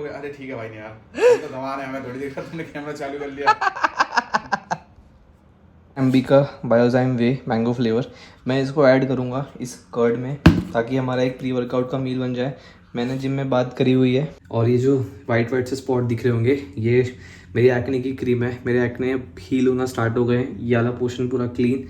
देखोगे अरे ठीक है भाई नहीं यार तो गंवार है, हमें थोड़ी देर बाद तुमने कैमरा चालू कर लिया। एम्बिका बायोजाइम वे मैंगो फ्लेवर, मैं इसको ऐड करूँगा इस कर्ड में ताकि हमारा एक प्री वर्कआउट का मील बन जाए। मैंने जिम में बात करी हुई है। और ये जो वाइट वाइट से स्पॉट दिख रहे होंगे ये मेरी एक्ने की क्रीम है। मेरे एक्ने हील होना स्टार्ट हो गए हैं। ये वाला पोर्शन पूरा क्लीन,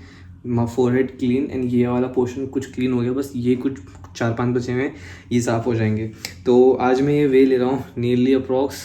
फोरहेड क्लीन एंड ये वाला पोर्शन कुछ क्लीन हो गया, बस ये कुछ 4-5 बचे हुए हैं, ये साफ़ हो जाएंगे। तो आज मैं ये वे ले रहा हूँ, नियरली अप्रॉक्स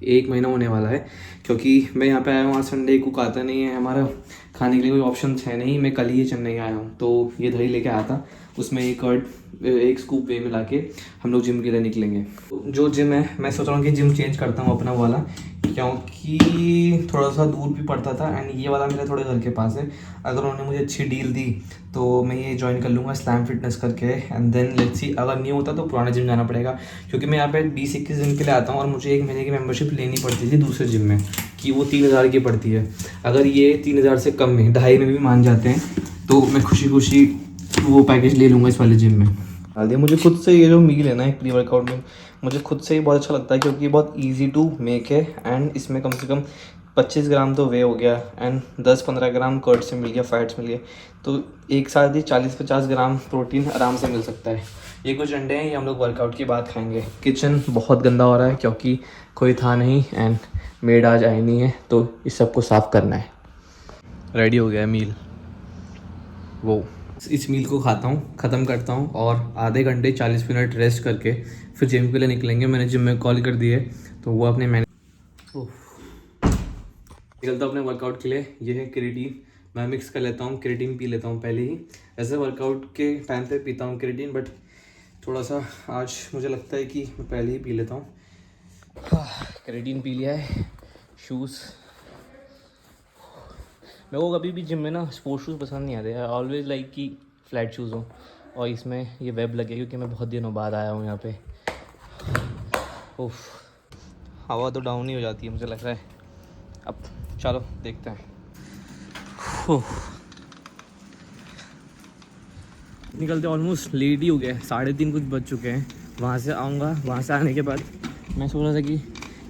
1 महीना होने वाला है, क्योंकि मैं यहाँ पे आया हूँ। आज संडे कुक आता नहीं है, हमारा खाने के लिए कोई ऑप्शन है नहीं। मैं कल ही चेन्नई आया हूँ तो ये दही लेके आया था, उसमें एक स्कूप वे मिला के हम लोग जिम के लिए निकलेंगे। जो जिम है मैं सोच रहा हूँ कि जिम चेंज करता हूँ अपना वाला, क्योंकि थोड़ा सा दूर भी पड़ता था एंड ये वाला मेरे थोड़े घर के पास है। अगर उन्होंने मुझे अच्छी डील दी तो मैं ये ज्वाइन कर लूँगा स्लैम फिटनेस करके एंड देन लेट्स सी। अगर नहीं होता तो पुराना जिम जाना पड़ेगा, क्योंकि मैं यहाँ पे 20-21 दिन के लिए आता हूँ और मुझे 1 महीने की मेंबरशिप लेनी पड़ती थी दूसरे जिम में, कि वो 3000 की पड़ती है। अगर ये 3000 से कम में 2.5 में भी मान जाते हैं तो मैं खुशी खुशी वो पैकेज ले लूँगा इस वाले जिम में। हालांकि मुझे खुद से ये जो मील है ना एक प्री वर्कआउट में, मुझे खुद से ही बहुत अच्छा लगता है, क्योंकि बहुत ईजी टू मेक है एंड इसमें कम से कम 25 ग्राम तो वे हो गया एंड 10-15 ग्राम कर्ड से मिल गया, फैट्स मिल गए, तो एक साथ ही 40-50 ग्राम प्रोटीन आराम से मिल सकता है। ये कुछ अंडे हैं, ये हम लोग वर्कआउट की बात खाएंगे। किचन बहुत गंदा हो रहा है क्योंकि कोई था नहीं एंड मेड आज आई नहीं है, तो इस सबको साफ़ करना है। रेडी हो गया मील, वो इस मील को खाता हूँ, ख़त्म करता हूँ और आधे घंटे 40 मिनट रेस्ट करके फिर जिम के लिए निकलेंगे। मैंने जिम में कॉल कर दी है तो वो अपने निकलता हूँ अपने वर्कआउट के लिए। ये है क्रिएटिन, मैं मिक्स कर लेता हूँ, क्रिएटिन पी लेता हूँ पहले ही। ऐसे वर्कआउट के टाइम पे पीता हूँ क्रिएटिन, बट थोड़ा सा आज मुझे लगता है कि मैं पहले ही पी लेता हूँ। क्रिएटिन पी लिया है। शूज़, मेरे को कभी भी जिम में ना स्पोर्ट्स शूज़ पसंद नहीं आते, ऑलवेज लाइक कि फ्लैट शूज़ हो, और इसमें ये वेब लगे क्योंकि मैं बहुत दिनों बाद आया हूँ यहाँ पे। उफ, हवा तो डाउन ही हो जाती है मुझे लग रहा है। अब चलो देखते हैं। निकलते ऑलमोस्ट लेट ही हो गया, 3:30 कुछ बज चुके हैं। वहाँ से आऊँगा, वहाँ से आने के बाद मैं सोच रहा था कि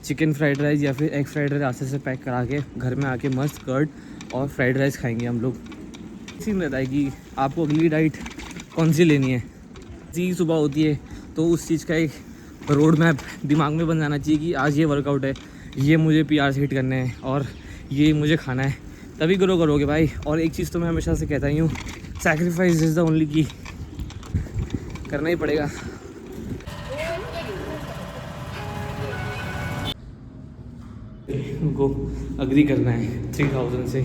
चिकन फ्राइड राइस या फिर एग फ्राइड राइस रास्ते से पैक करा के घर में आके मस्त कर्ड और फ्राइड राइस खाएंगे हम लोग। सीन रहता है कि आपको अगली डाइट कौन सी लेनी है। चीज़ सुबह होती है तो उस चीज़ का एक रोड मैप दिमाग में बन जाना चाहिए कि आज ये वर्कआउट है, ये मुझे PR हिट करने हैं और ये मुझे खाना है, तभी ग्रो करोगे भाई। और एक चीज़ तो मैं हमेशा से कहता ही हूँ, सैक्रिफाइस इज़ द ओनली की, करना ही पड़ेगा। उनको अग्री करना है 3000 से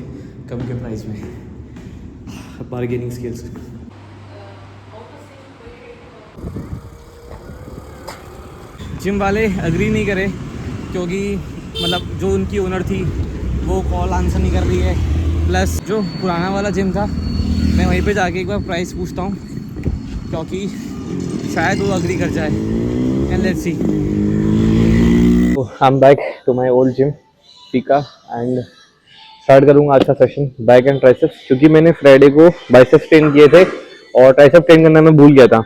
कम के प्राइस में, बार्गेनिंग स्किल्स। जिम वाले अग्री नहीं करे क्योंकि मतलब जो उनकी ओनर थी वो कॉल आंसर नहीं कर रही है, प्लस जो पुराना वाला जिम था मैं वहीं पे जाके एक बार प्राइस पूछता हूँ क्योंकि शायद वो अग्री कर जाए। And let's see. I am back to my old gym पीका एंड स्टार्ट करूँगा आज का सेशन बैक एंड ट्राइसेप्स, क्योंकि मैंने फ्राइडे को बाइसेप्स ट्रेन किए थे और ट्राइसेप ट्रेन करना मैं भूल गया था।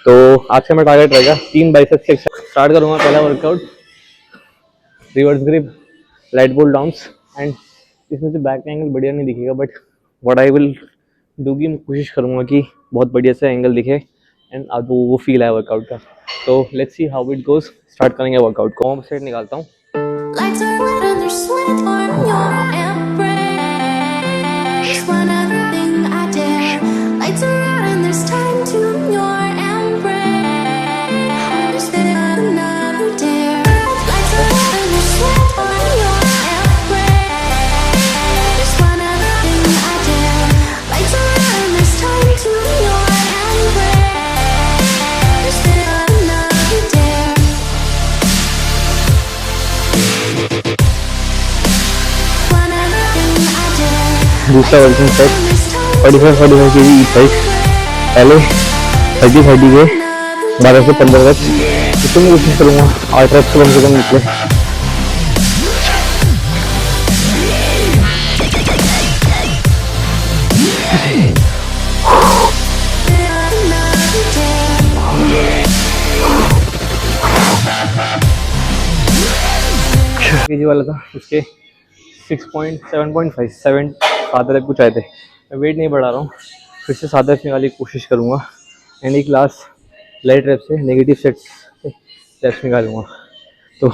तो आज का मेरा टारगेट रहेगा 3 बाइसेप्स के स्टार्ट करूँगा। पहला workout reverse grip light pull downs and इसमें से बैक एंगल बढ़िया नहीं दिखेगा, but what I will do की कोशिश करूँगा कि बहुत बढ़िया से एंगल दिखे एंड अब वो फील आए वर्कआउट का। तो let's see how it goes. Start करेंगे वर्कआउट को। होम सेट निकालता हूँ। दूसरा working set 45 kg each side, पहले 30 के 12 से 15 reps। इसको मैं कोशिश करूँगा 8 reps कम से कम निकले। केजी वाला था, उसके 6.7.5 7 7 रैप कुछ आए थे। मैं वेट नहीं बढ़ा रहा हूँ, फिर से 7 रैप निकालने की कोशिश करूँगा एंड एक लास्ट लाइट रैप से नेगेटिव सेट से रैप्स निकालूंगा। तो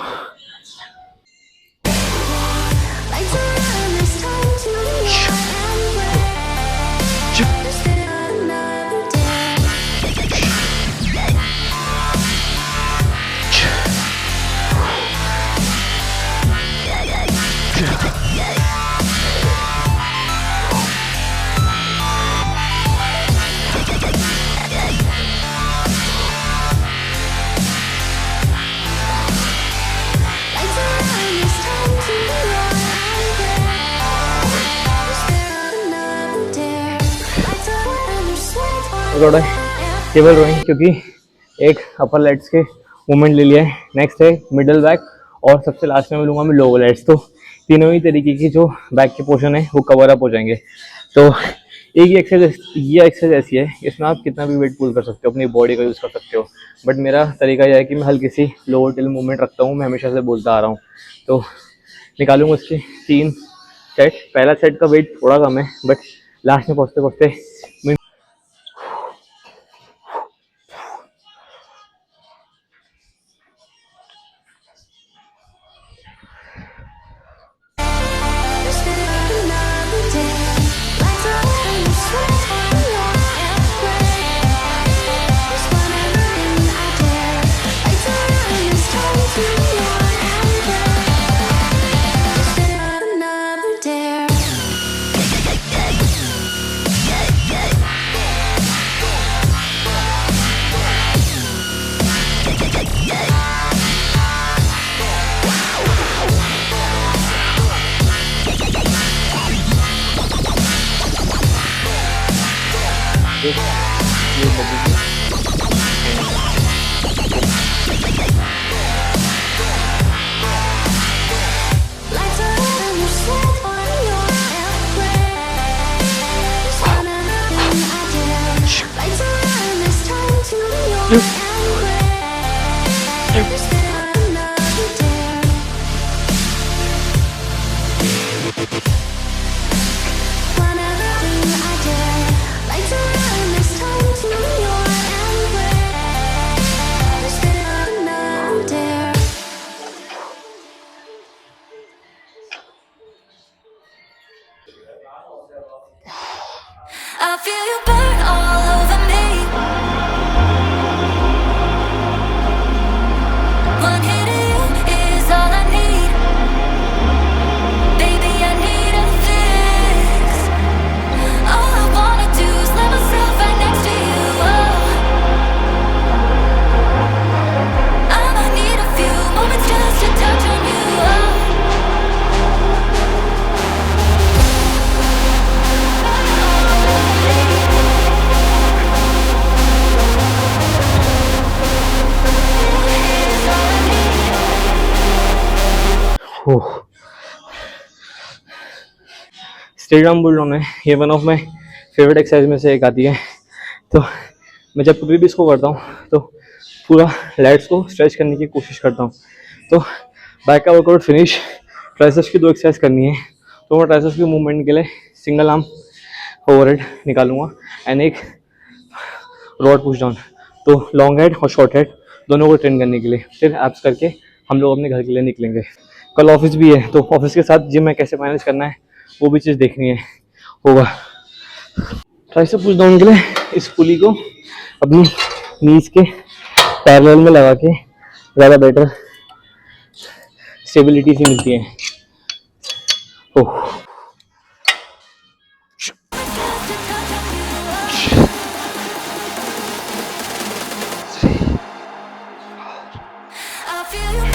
थोड़ा टेबल रोइंग, क्योंकि एक अपर लेट्स के मूवमेंट ले लिया है। नेक्स्ट है मिडल बैक और सबसे लास्ट में लूँगा मैं लोअर लेट्स। तो तीनों ही तरीके की जो बैक के पोर्शन है वो कवर अप हो जाएंगे। तो एक ही एक्सरसाइज, ये एक्सरसाइज ऐसी है, इसमें आप कितना भी वेट पुल कर सकते हो, अपनी बॉडी का यूज़ कर सकते हो। बट मेरा तरीका यह है कि मैं हल्की सी लोअर टिल मूवमेंट रखता हूँ, मैं हमेशा से बोलता आ रहा हूँ। तो निकालूंगा उसके 3 सेट। पहला सेट का वेट थोड़ा कम है, बट लास्ट में पहुँचते पहुँचते I feel you burn all over me. One hit of you is all I need. Baby, I need a fix. All I wanna do is let myself right next to you. Oh. I need a few moments just to touch on you. Oh. Straight arm pull down है, ये one of my favourite exercise में से एक आती है। तो मैं जब कभी भी इसको करता हूँ तो पूरा लैट्स को स्ट्रेच करने की कोशिश करता हूँ। तो बैक का वर्कआउट फिनिश, ट्राइसेप्स की 2 एक्सरसाइज करनी है। तो मैं ट्राइसेप्स की मूवमेंट के लिए सिंगल आर्म ओवरहेड निकालूंगा एंड एक रॉड पुश डाउन। तो लॉन्ग हेड और शॉर्ट हेड दोनों को ट्रेन करने के लिए फिर एब्स करके हम लोग अपने घर के लिए निकलेंगे। कल ऑफिस भी है, तो ऑफिस के साथ जिम में कैसे मैनेज करना है वो भी चीज़ देखनी है होगा। ट्राइसेप पुश डाउन के लिए इस पुली को अपनी नीज के पैरेलल में लगा के ज़्यादा बेटर स्टेबिलिटी से मिलती है। ओह I feel you.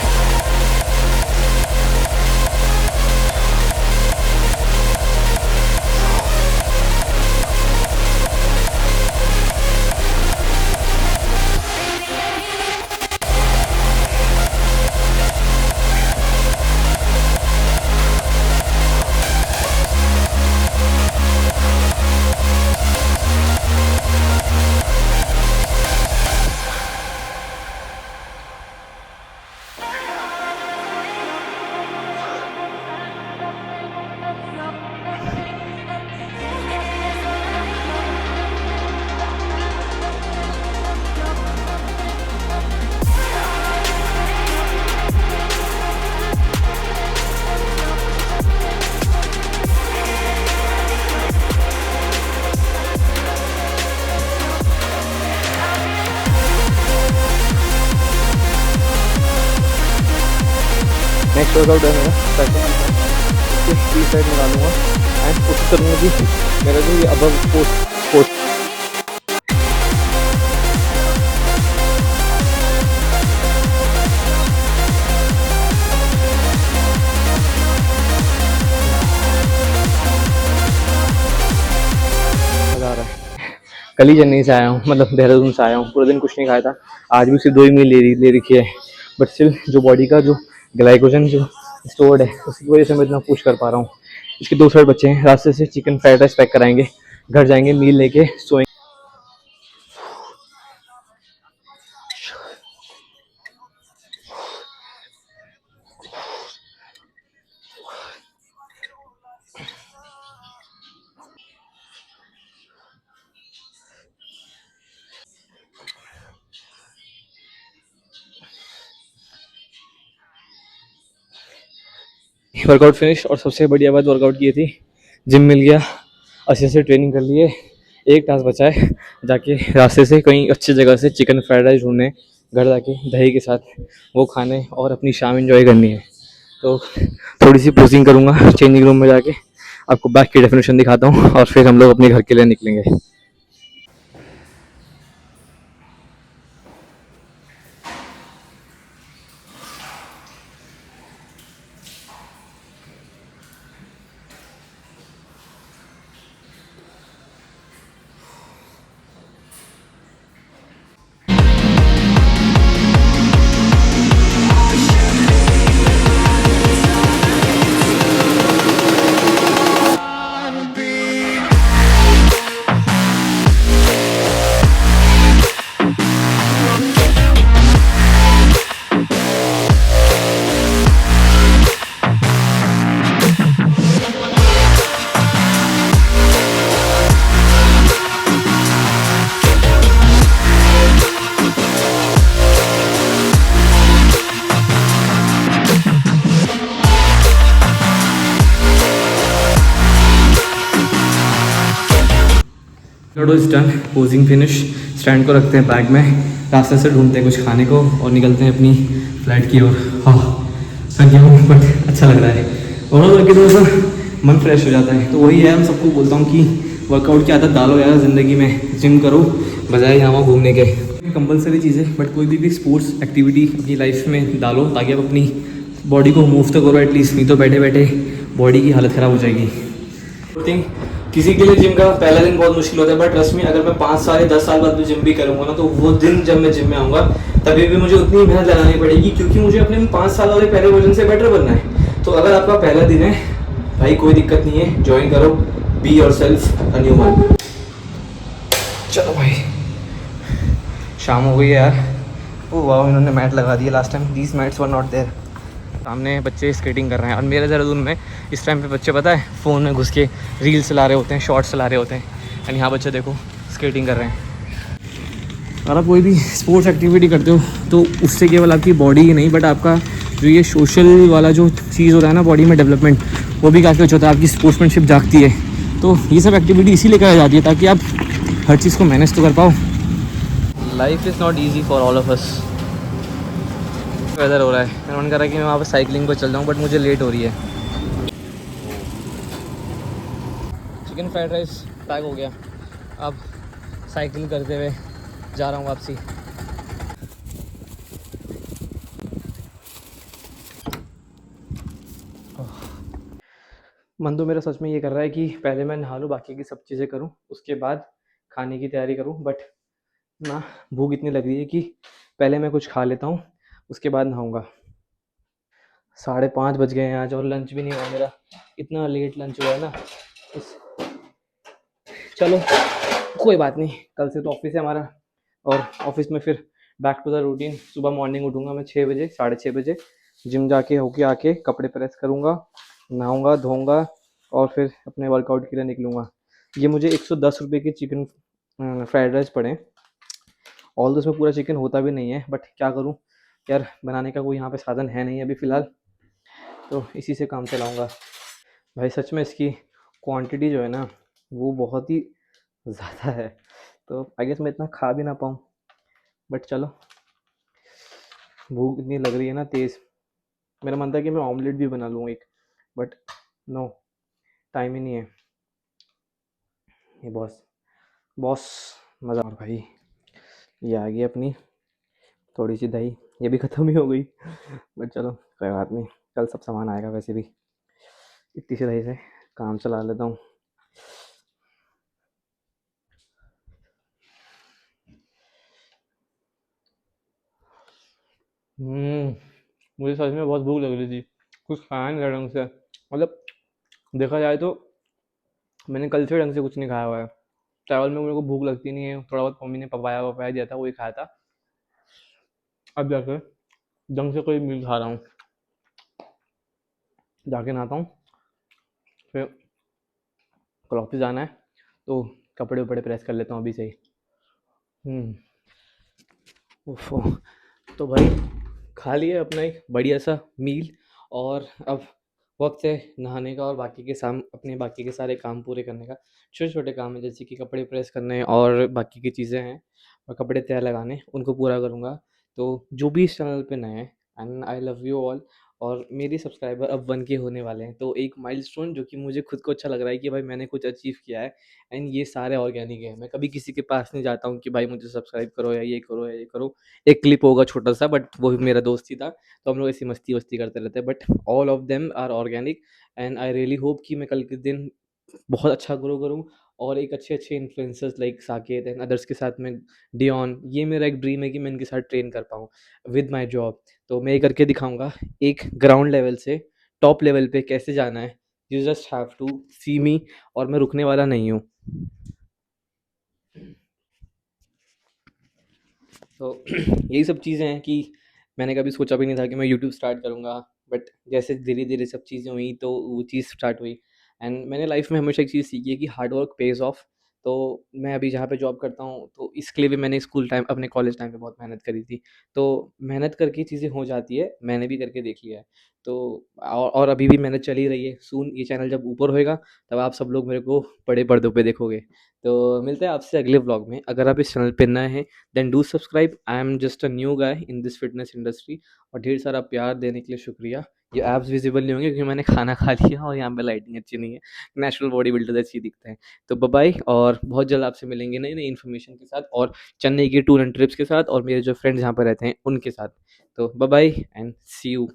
Next workout है मेरा सेकंड, इसके साइड निकालूंगा एंड कोशिश करूँगा कि मेरा जो ये अबव पोस्ट मज़ा आ रहा है। कल ही चेन्नई से आया हूँ, मतलब देहरादून से आया हूँ, पूरे दिन कुछ नहीं खाया था, आज भी सिर्फ 2 ही मील ले रखी है, बट स्टिल जो बॉडी का जो ग्लाइकोजन जो स्टोर्ड है उसकी वजह से मैं इतना पुश कर पा रहा हूँ। इसके 2 साइड बच्चे हैं, रास्ते से चिकन फ्राइड राइस पैक कराएंगे, घर जाएंगे मील लेके सोएंगे। वर्कआउट फिनिश, और सबसे बढ़िया बात वर्कआउट की थी, जिम मिल गया, अच्छे से ट्रेनिंग कर लिए। एक टास्क बचा है, जाके रास्ते से कहीं अच्छी जगह से चिकन फ्राइड राइस ढूंढने, घर जाके दही के साथ वो खाने और अपनी शाम एंजॉय करनी है। तो थोड़ी सी पोजिंग करूँगा चेंजिंग रूम में जाके, आपको बैक की डेफिनेशन दिखाता हूँ और फिर हम लोग अपने घर के लिए निकलेंगे। Workout is done, posing finish, stand को रखते हैं बैग में, रास्ते से ढूंढते हैं कुछ खाने को और निकलते हैं अपनी फ्लाइट की ओर। हाँ थक गया हूँ बट अच्छा लग रहा है, और करके थोड़ा सा मन फ्रेश हो जाता है। तो वही है, मैं सबको बोलता हूँ कि वर्कआउट की आदत डालो यार ज़िंदगी में, जिम करो बजाय यहाँ वहाँ घूमने के। कंपलसरी चीज़ है, बट कोई भी स्पोर्ट्स एक्टिविटी अपनी लाइफ में डालो ताकि आप अपनी बॉडी को मूव तो करो एटलीस्ट, नहीं तो बैठे बैठे बॉडी की हालत ख़राब हो जाएगी। थिंक किसी के लिए जिम का पहला दिन बहुत मुश्किल होता है, बट ट्रस्ट में अगर मैं 5 साल या 10 साल बाद भी जिम भी करूँगा ना, तो वो दिन जब मैं जिम में आऊँगा तभी भी मुझे उतनी मेहनत लगानी पड़ेगी, क्योंकि मुझे अपने 5 साल वाले पहले वर्जन से बेटर बनना है। तो अगर आपका पहला दिन है भाई, कोई दिक्कत नहीं है, ज्वाइन करो, be yourself a new one. चलो भाई, शाम हो गई है यार। ओ वाह, इन्होंने मैट लगा दिया, last time these mats were not there. सामने बच्चे स्केटिंग कर रहे हैं, और मेरे देहरादून में इस टाइम पे बच्चे पता है फ़ोन में घुस के रील्स चला रहे होते हैं, शॉर्ट्स चला रहे होते हैं, एंड यहाँ बच्चे देखो स्केटिंग कर रहे हैं। अगर आप कोई भी स्पोर्ट्स एक्टिविटी करते हो तो उससे केवल आपकी बॉडी ही नहीं, बट आपका जो ये सोशल वाला जो चीज़ होता है ना बॉडी में डेवलपमेंट, वो भी काफ़ी अच्छा होता है, आपकी स्पोर्ट्समैनशिप जागती है। तो ये सब एक्टिविटी इसीलिए कराई जाती है ताकि आप हर चीज़ को मैनेज तो कर पाओ। Life is not easy for all of us. Weather हो रहा है, मेरा मन कर रहा है कि मैं वहाँ पर साइकिलिंग पर चल जाऊँ, बट मुझे लेट हो रही है। चिकन फ्राइड राइस पैक हो गया, अब साइकिल करते हुए जा रहा हूँ वापसी। मन तो मेरा सच में ये कर रहा है कि पहले मैं नहा लूँ, बाकी की सब चीज़ें करूँ, उसके बाद खाने की तैयारी करूँ, बट ना भूख इतनी लग रही है कि पहले मैं कुछ खा लेता हूँ, उसके बाद नहाऊँगा। 5:30 बज गए हैं आज, और लंच भी नहीं हुआ मेरा, इतना लेट लंच हुआ है ना। चलो कोई बात नहीं, कल से तो ऑफिस है हमारा, और ऑफिस में फिर बैक टू द रूटीन। सुबह मॉर्निंग उठूँगा मैं 6 बजे, 6:30 बजे, जिम जाके होके आके कपड़े प्रेस करूँगा, नहाऊँगा धोऊँगा, और फिर अपने वर्कआउट के लिए निकलूँगा। ये मुझे 110 रुपये की चिकन फ्राइड राइस पड़े, ऑल उसमें पूरा चिकन होता भी नहीं है, बट क्या करूँ यार, बनाने का कोई यहाँ पे साधन है नहीं अभी फ़िलहाल, तो इसी से काम चलाऊँगा। भाई सच में इसकी क्वांटिटी जो है ना वो बहुत ही ज़्यादा है, तो आई गेस मैं इतना खा भी ना पाऊँ, बट चलो भूख इतनी लग रही है ना तेज़, मेरा मन था कि मैं ऑमलेट भी बना लूँ एक, बट नो, टाइम ही नहीं है। ये बॉस बॉस मज़ा। और भाई ये आ गई अपनी थोड़ी सी दही, ये भी ख़त्म ही हो गई बट चलो कोई बात नहीं, कल सब सामान आएगा वैसे भी। इतनी सी दही से काम चला लेता हूँ। मुझे सच में बहुत भूख लग रही थी, कुछ खाया नहीं था ढंग से। मतलब देखा जाए तो मैंने कल से ढंग से कुछ नहीं खाया हुआ है। ट्रैवल में मेरे को भूख लगती नहीं है, थोड़ा बहुत मम्मी ने पपाया वपाया दिया था वही खाया था। अब जाकर ढंग से कोई मील खा रहा हूँ, जाके नहाता हूँ, फिर कल ऑफिस जाना है, तो कपड़े वपड़े प्रेस कर लेता हूँ अभी से ही। हम्म ओफो। तो भाई खा लिया अपना एक बढ़िया सा मील, और अब वक्त है नहाने का और बाकी के अपने बाकी के सारे काम पूरे करने का। छोटे छोटे काम है जैसे कि कपड़े प्रेस करने और बाकी की चीज़ें हैं और कपड़े तय लगाने, उनको पूरा करूँगा। तो जो भी इस चैनल पे नए हैं, and I love you all, और मेरे सब्सक्राइबर अब 1 के होने वाले हैं, तो एक माइलस्टोन जो कि मुझे खुद को अच्छा लग रहा है कि भाई मैंने कुछ अचीव किया है। एंड ये सारे ऑर्गेनिक है, मैं कभी किसी के पास नहीं जाता हूँ कि भाई मुझे सब्सक्राइब करो या ये करो या ये करो। एक क्लिप होगा छोटा सा, बट वो भी मेरा दोस्त ही था, तो हम लोग ऐसी मस्ती वस्ती करते रहते हैं, but all of them are organic. And I really hope कि मैं कल के दिन बहुत अच्छा ग्रो करूँ और एक अच्छे अच्छे influencers like Saket and others के साथ में, डियॉन, ये मेरा एक ड्रीम है कि मैं इनके साथ ट्रेन कर पाऊँ विद माई जॉब। तो मैं ये करके दिखाऊंगा एक ग्राउंड लेवल से टॉप लेवल पे कैसे जाना है। यू जस्ट हैव टू सी मी, और मैं रुकने वाला नहीं हूँ। तो यही सब चीज़ें हैं कि मैंने कभी सोचा भी नहीं था कि मैं यूट्यूब स्टार्ट करूँगा, बट जैसे धीरे धीरे सब चीज़ें हुई तो वो चीज़ स्टार्ट हुई। एंड मैंने लाइफ में हमेशा एक चीज़ सीखी है कि हार्ड वर्क पेज ऑफ। तो मैं अभी जहाँ पे जॉब करता हूँ, तो इसके लिए भी मैंने स्कूल टाइम अपने कॉलेज टाइम पे बहुत मेहनत करी थी। तो मेहनत करके चीज़ें हो जाती है, मैंने भी करके देख लिया है। तो और अभी भी मेहनत चल ही रही है। सून ये चैनल जब ऊपर होएगा तब आप सब लोग मेरे को बड़े पर्दों पे देखोगे। तो मिलते हैं आपसे अगले व्लॉग में। अगर आप इस चैनल पे नए हैं then do subscribe. I am just a new guy in this fitness industry, और ढेर सारा प्यार देने के लिए शुक्रिया। ये एब्स विजिबल नहीं होंगे क्योंकि मैंने खाना खा लिया और यहाँ पे लाइटिंग अच्छी नहीं है, नेचुरल बॉडी बिल्डर अच्छी दिखते हैं। तो बाय, और बहुत जल्द आपसे मिलेंगे नई नई इन्फॉर्मेशन के साथ और चेन्नई की टूर एंड ट्रिप्स के साथ और मेरे जो फ्रेंड्स यहाँ पर रहते हैं उनके साथ। तो बाय एंड सी यू।